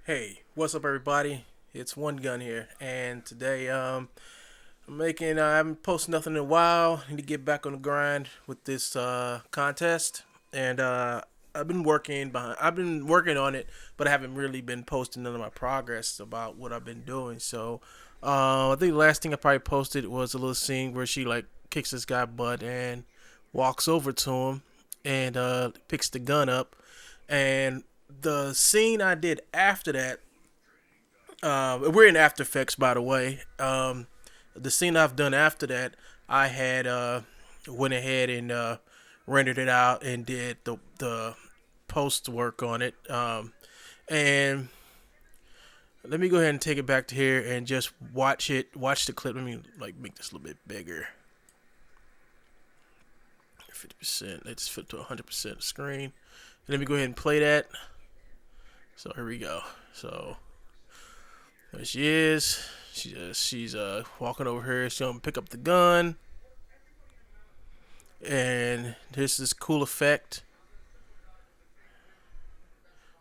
Hey, what's up, everybody? It's One Gun here, and today I haven't posted nothing in a while. I need to get back on the grind with this contest, and I've been working on it, but I haven't really been posting none of my progress about what I've been doing. So, I think the last thing I probably posted was a little scene where she like kicks this guy butt and walks over to him and picks the gun up, and the scene I did after that, we're in After Effects, by the way. The scene I've done after that, I had went ahead and rendered it out and did the post work on it. And let me go ahead and take it back to here and just watch it. Watch the clip. Let me like make this a little bit bigger. 50%. Let's flip to 100% screen. Let me go ahead and play that. So here we go. So there she is. She's walking over here. She's gonna pick up the gun, and there's this cool effect.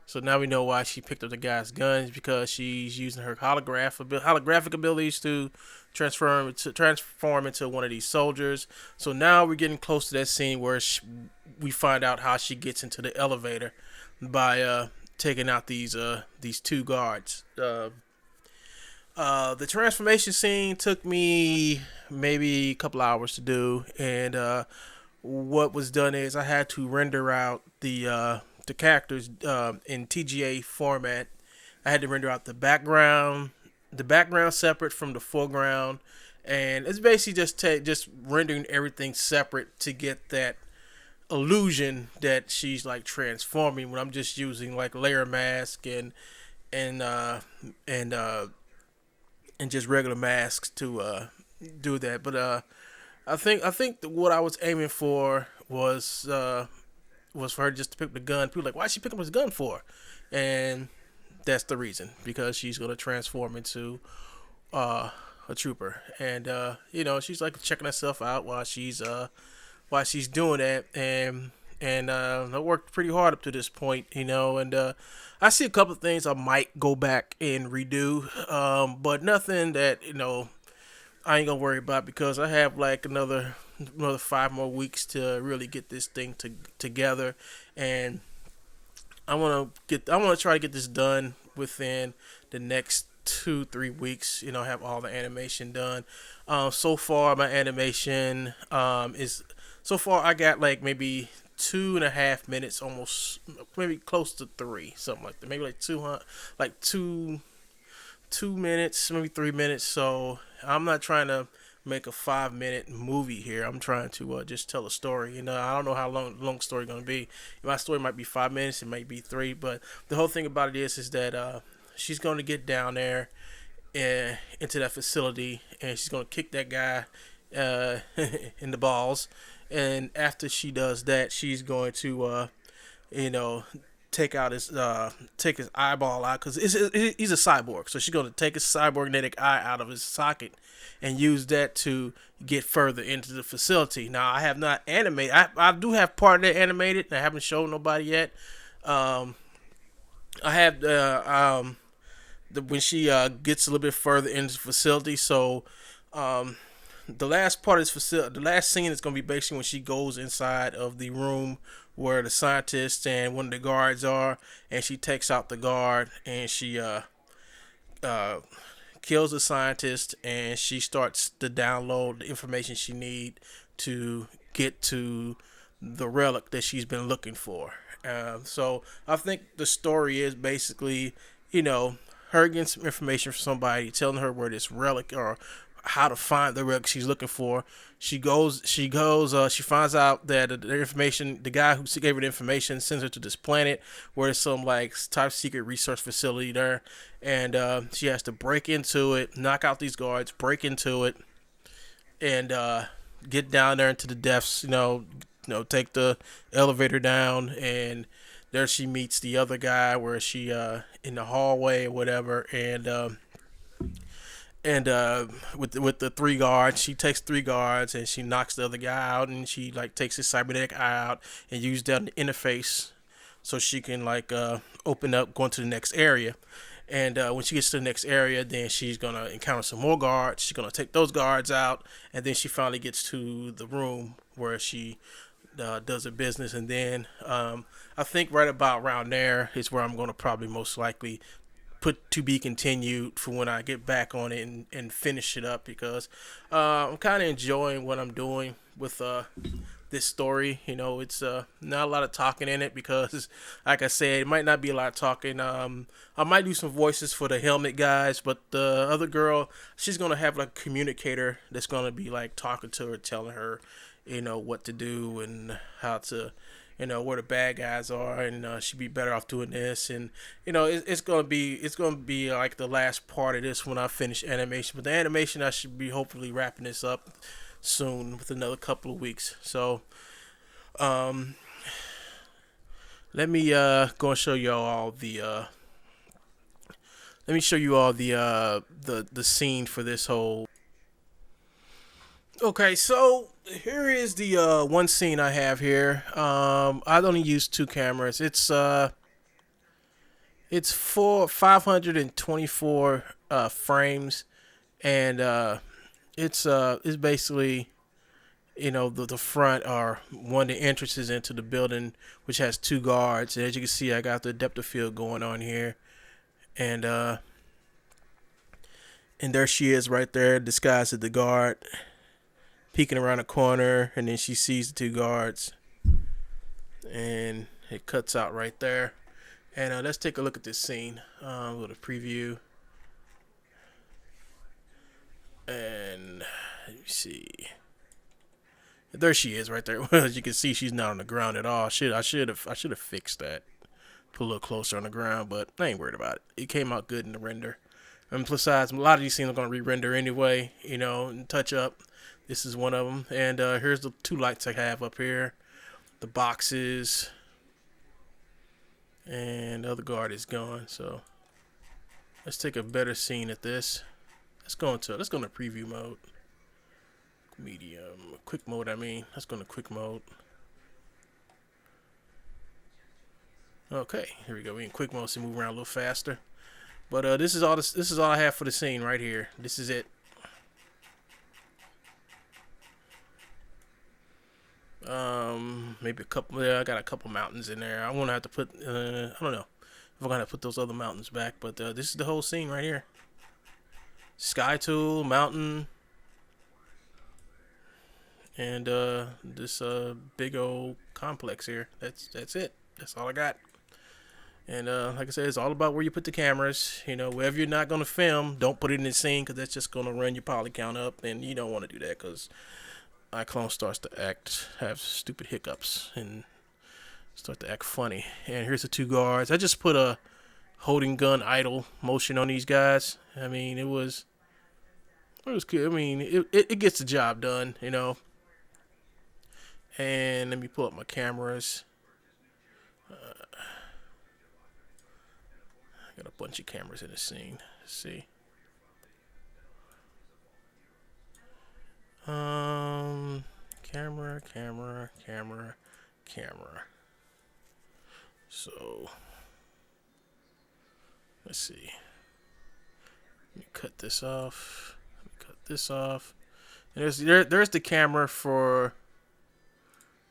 So now we know why she picked up the guy's gun, because she's using her holographic abilities to transform into one of these soldiers. So now we're getting close to that scene where we find out how she gets into the elevator by taking out these two guards. The transformation scene took me maybe a couple hours to do, and what was done is I had to render out the characters in TGA format. I had to render out the background separate from the foreground, and it's basically just rendering everything separate to get that illusion that she's like transforming, when I'm just using like layer mask and uh and uh and just regular masks to do that. But I think what I was aiming for was for her just to pick up the gun. People were like, why is she picking up his gun for? And that's the reason, because she's gonna transform into a trooper, and she's like checking herself out while she's doing that, and I worked pretty hard up to this point, and I see a couple of things I might go back and redo, but nothing that I ain't gonna worry about, because I have like another 5 more weeks to really get this thing together, and I want to try to get this done within the next 2-3 weeks. Have all the animation done. So far my animation is so far I got like maybe 2.5 minutes, almost maybe close to three, something like that. Maybe like 200, like 2 minutes, maybe 3 minutes. So I'm not trying to make a 5 minute movie here. I'm trying to just tell a story. I don't know how long story gonna be. My story might be 5 minutes, it might be three, but the whole thing about it is that she's gonna get down there and into that facility, and she's gonna kick that guy in the balls. And after she does that, she's going to you know take his eyeball out, because he's a cyborg. So she's going to take his cyborgnetic eye out of his socket and use that to get further into the facility. Now, I have not animated. I do have part of that animated, and I haven't shown nobody yet. I have when she gets a little bit further into the facility. So the last part of this facility, the last scene is going to be basically when she goes inside of the room where the scientist and one of the guards are, and she takes out the guard, and she kills the scientist, and she starts to download the information she need to get to the relic that she's been looking for. So I think the story is basically, her getting some information from somebody, telling her where this relic, or how to find the relic she's looking for. She finds out that the guy who gave her the information sends her to this planet where there's some like top secret research facility there, and she has to break into it, knock out these guards, break into it, and get down there into the depths. Take the elevator down, and there she meets the other guy where she in the hallway or whatever, and with the three guards, she takes three guards and she knocks the other guy out, and she like takes his cybernetic eye out and uses that interface so she can like open up, going to the next area. And when she gets to the next area, then she's gonna encounter some more guards. She's gonna take those guards out, and then she finally gets to the room where she does her business. And then I think right about around there is where I'm gonna probably most likely put to be continued for when I get back on it and finish it up, because I'm kind of enjoying what I'm doing with this story. You know, it's not a lot of talking in it because, like I said, it might not be a lot of talking. I might do some voices for the helmet guys, but the other girl, she's gonna have like a communicator that's gonna be like talking to her, telling her, you know, what to do and how to, you know, where the bad guys are, and she'd be better off doing this. And you know, it's gonna be like the last part of this when I finish animation. But the animation, I should be hopefully wrapping this up soon with another couple of weeks. So um let me go and show y'all all the let me show you all the scene for this whole. Okay, so here is the one scene I have here. I only use two cameras. It's 524 frames, and it's basically, you know, the front are one of the entrances into the building, which has two guards. And as you can see, I got the depth of field going on here, and there she is right there, disguised as the guard, peeking around the corner, and then she sees the two guards, and it cuts out right there. And let's take a look at this scene. Go to preview, and let me see. There she is right there. Well, as you can see, she's not on the ground at all. I should have fixed that. Put a little closer on the ground, but I ain't worried about it. It came out good in the render. And besides, a lot of these scenes are gonna re-render anyway, you know, and touch up. This is one of them. And here's the two lights I have up here. The boxes. And the other guard is gone. So let's take a better scene at this. Let's go into preview mode. Medium. Quick mode, I mean. Let's go into quick mode. Okay, here we go. We in quick mode, so move around a little faster. But this is all I have for the scene right here. This is it. Maybe a couple. Yeah, I got a couple mountains in there. I'm gonna have to put. I don't know if I'm gonna put those other mountains back. But this is the whole scene right here. Sky tool, mountain, and this big old complex here. That's it. That's all I got. And like I said, it's all about where you put the cameras. You know, wherever you're not gonna film, don't put it in the scene, because that's just gonna run your poly count up, and you don't want to do that, because iClone starts to have stupid hiccups and start to act funny. And here's the two guards. I just put a holding gun idle motion on these guys. I mean, it was good. I mean, it gets the job done, you know. And let me pull up my cameras. I got a bunch of cameras in the scene. Let's see. Camera. So let's see. Let me cut this off. And there's the camera for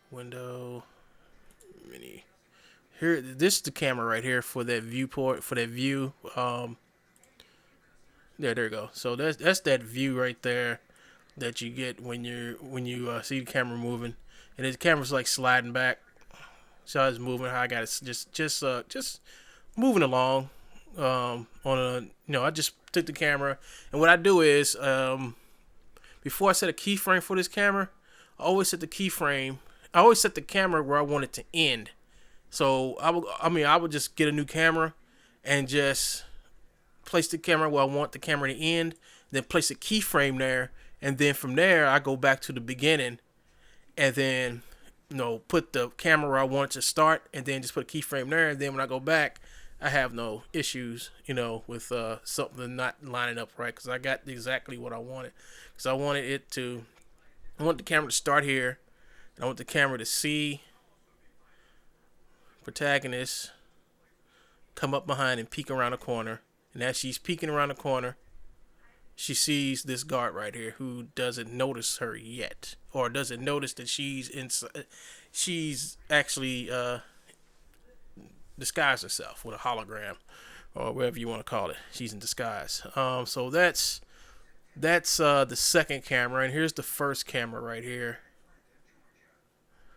window mini. Here, this is the camera right here for that viewport, for that view. There you go. So that's that view right there that you get when you see the camera moving, and the camera's like sliding back. So it's moving. How I got it just moving along. On a, you know, I just took the camera, and what I do is before I set a keyframe for this camera, I always set the camera where I want it to end. So I would just get a new camera and just place the camera where I want the camera to end, then place a keyframe there, and then from there I go back to the beginning, and then, you know, put the camera where I want it to start, and then just put a keyframe there, and then when I go back, I have no issues, you know, with something not lining up right, because I got exactly what I wanted. Because I want the camera to start here, and I want the camera to see protagonist come up behind and peek around the corner. And as she's peeking around the corner, she sees this guard right here who doesn't notice her yet, or doesn't notice that she's inside. She's actually disguised herself with a hologram, or whatever you want to call it. She's in disguise. So that's the second camera, and here's the first camera right here.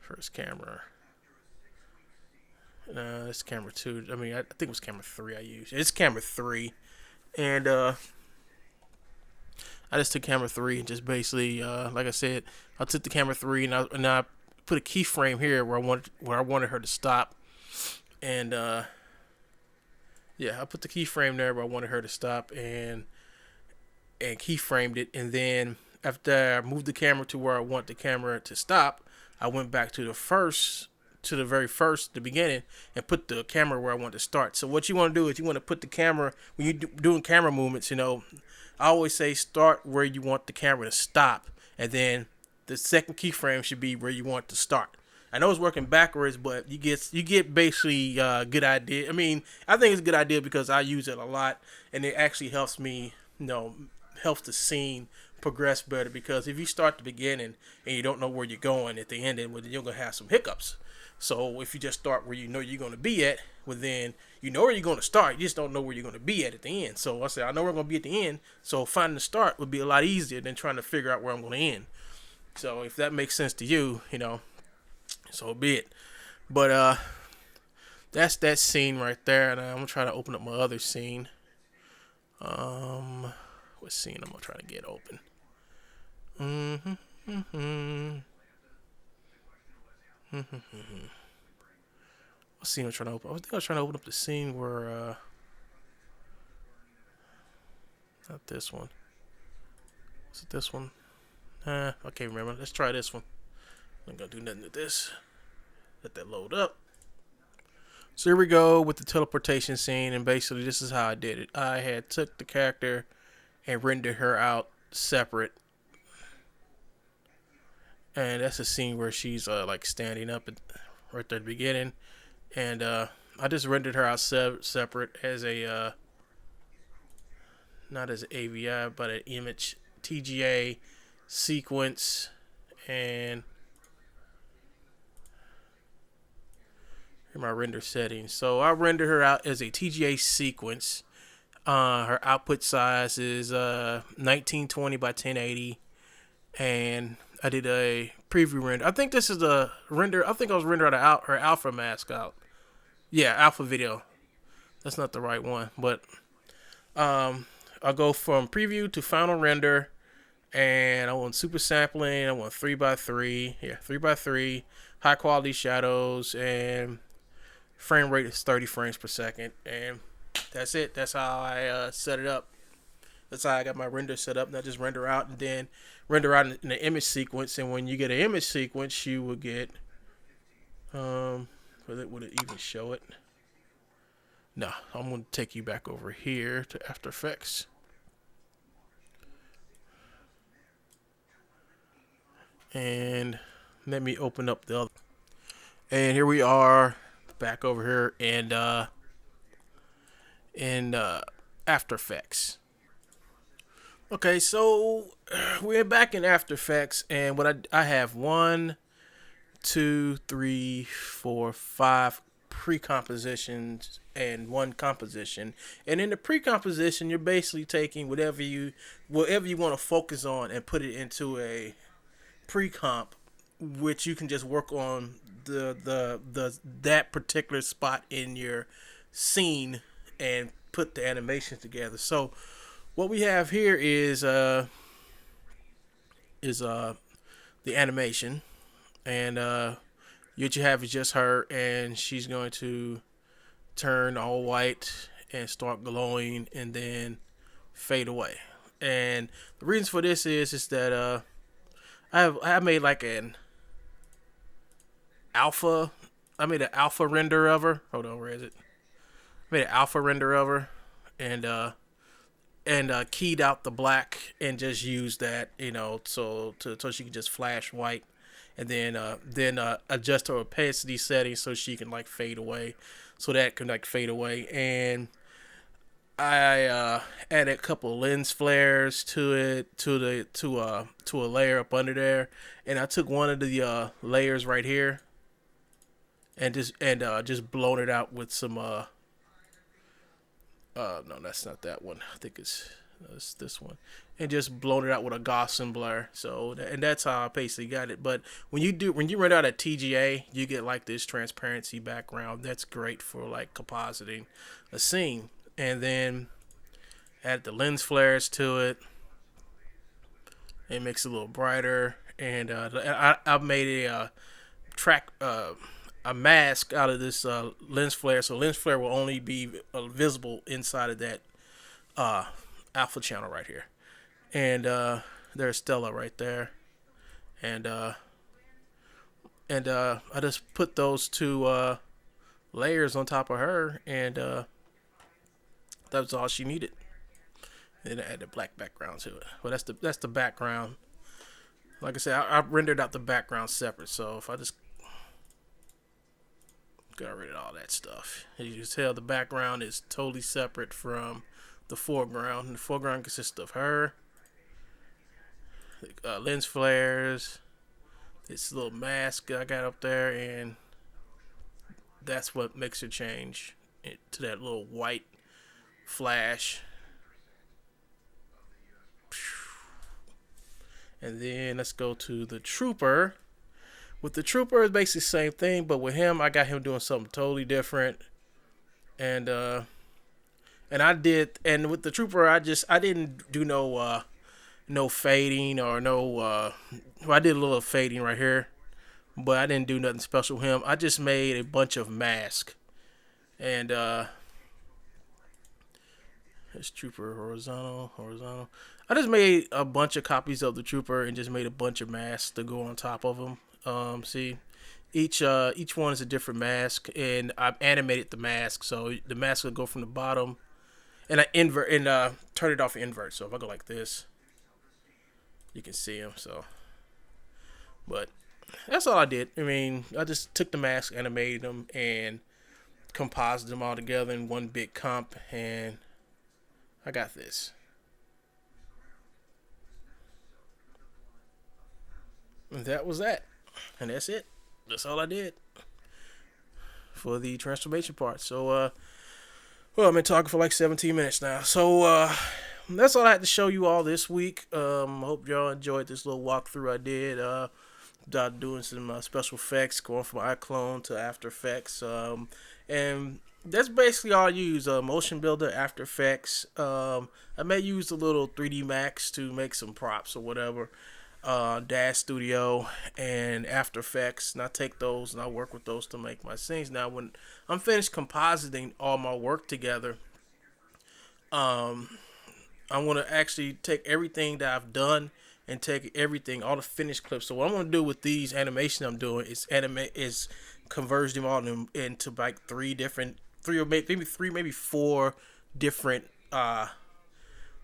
First camera. It's camera 2. I mean, I think it was camera 3 I used. It's camera 3, and I just took camera 3 and just basically, like I said, I took the camera 3 and I put a keyframe here where I wanted her to stop, and yeah, I put the keyframe there where I wanted her to stop and keyframed it, and then after I moved the camera to where I want the camera to stop, I went back to the beginning, and put the camera where I want to start. So what you want to do is you want to put the camera, when you're doing camera movements, I always say start where you want the camera to stop, and then the second keyframe should be where you want to start. I know it's working backwards, but you get basically a good idea. I mean, I think it's a good idea because I use it a lot, and it actually helps me, helps the scene progress better, because if you start the beginning and you don't know where you're going at the end, then you're going to have some hiccups. So if you just start where you know you're going to be at, well, then you know where you're going to start. You just don't know where you're going to be at the end. So I said, I know we're going to be at the end, so finding the start would be a lot easier than trying to figure out where I'm going to end. So if that makes sense to you, so be it. But that's that scene right there, and I'm going to try to open up my other scene. What scene I'm going to try to get open? What scene I'm trying to open? I think I was trying to open up the scene where, not this one. Is it this one? I can't remember. Let's try this one. I'm going to do nothing with this. Let that load up. So here we go with the teleportation scene, and basically this is how I did it. I had took the character and rendered her out separate. And that's a scene where she's like standing up right there at the beginning. And I just rendered her out separate as a, not as an AVI, but an image TGA sequence. And here are my render settings. So I rendered her out as a TGA sequence. Her output size is 1920 by 1080. And I did a preview render. I think this is a render. I think I was rendering her alpha mask out. Yeah, alpha video. That's not the right one. But I'll go from preview to final render. And I want super sampling. I want 3x3. Yeah, 3x3. High quality shadows. And frame rate is 30 frames per second. And that's it. That's how I set it up. That's how I got my render set up. And I just render out and then render out in the image sequence. And when you get an image sequence, you will get, would it even show it? No, I'm going to take you back over here to After Effects. And let me open up the other. And here we are back over here in After Effects. Okay, so we're back in After Effects, and what I have 1, 2, 3, 4, 5 pre-compositions and 1 composition. And in the pre-composition, you're basically taking whatever you want to focus on and put it into a pre-comp, which you can just work on that particular spot in your scene and put the animation together. So what we have here is the animation, and what you have is just her, and she's going to turn all white and start glowing and then fade away. And the reason for this is that I made like an alpha. I made an alpha render of her. Hold on, where is it? I made an alpha render of her, and keyed out the black and just used that, so she could just flash white. and then adjust her opacity settings so she can like fade away, so that can like fade away. And I added a couple of lens flares to it, to a layer up under there, and I took one of the layers right here and just blown it out with some no, that's not that one. I think it's this one, and just blown it out with a Gaussian blur. So and that's how I basically got it. But when you run out of TGA, you get like this transparency background. That's great for like compositing a scene. And then add the lens flares to it. It makes it a little brighter. And I made a a mask out of this lens flare. So lens flare will only be visible inside of that alpha channel right here. And there's Stella right there. And I just put those two layers on top of her, and that was all she needed. And I add the black background to it. Well, that's the background. Like I said, I rendered out the background separate. So if I just got rid of all that stuff, as you can tell, the background is totally separate from the foreground. And the foreground consists of her, lens flares, this little mask I got up there, and that's what makes her change to that little white flash. And then let's go to the trooper. With the trooper, it's basically the same thing, but with him, I got him doing something totally different. And with the trooper, I didn't do no fading or no. Well, I did a little fading right here, but I didn't do nothing special with him. I just made a bunch of masks, and this trooper horizontal. I just made a bunch of copies of the trooper and just made a bunch of masks to go on top of them. See, each one is a different mask, and I've animated the mask, so the mask will go from the bottom, and I invert and turn it off invert. So if I go like this, you can see them. So, but that's all I did. I mean, I just took the mask, animated them, and composited them all together in one big comp, and I got this. And that was that. And that's it. That's all I did for the transformation part. So, well, I've been talking for like 17 minutes now. So, that's all I had to show you all this week. Hope y'all enjoyed this little walkthrough I did. Doing some special effects, going from iClone to After Effects. And that's basically all I use. Motion Builder, After Effects. I may use a little 3D Max to make some props or whatever. Dash Studio and After Effects, and I take those and I work with those to make my scenes. Now, when I'm finished compositing all my work together, I'm gonna actually take everything that I've done and take everything, all the finished clips. So what I'm gonna do with these animations I'm doing is converge them all into like maybe four different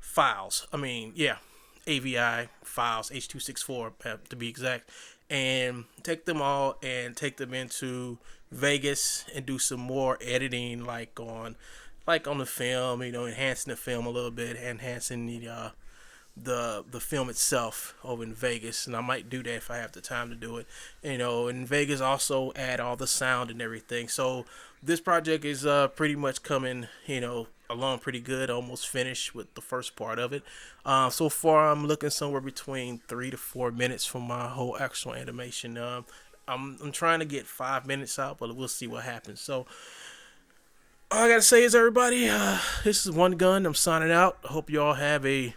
files. I mean, yeah. AVI files, H.264 to be exact, and take them all and take them into Vegas and do some more editing, like on the film, enhancing the film a little bit, enhancing the film itself over in Vegas. And I might do that if I have the time to do it. In Vegas also add all the sound and everything. So this project is pretty much coming, along pretty good, almost finished with the first part of it. So far I'm looking somewhere between 3 to 4 minutes for my whole actual animation. I'm trying to get 5 minutes out, but we'll see what happens. So all I gotta say is, everybody, this is One Gun. I'm signing out. I hope you all have a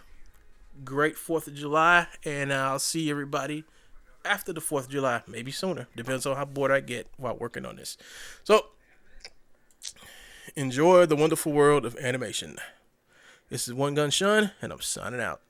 great 4th of July, and I'll see everybody after the 4th of July, maybe sooner, depends on how bored I get while working on this. So enjoy the wonderful world of animation. This is One Gun Shun, and I'm signing out.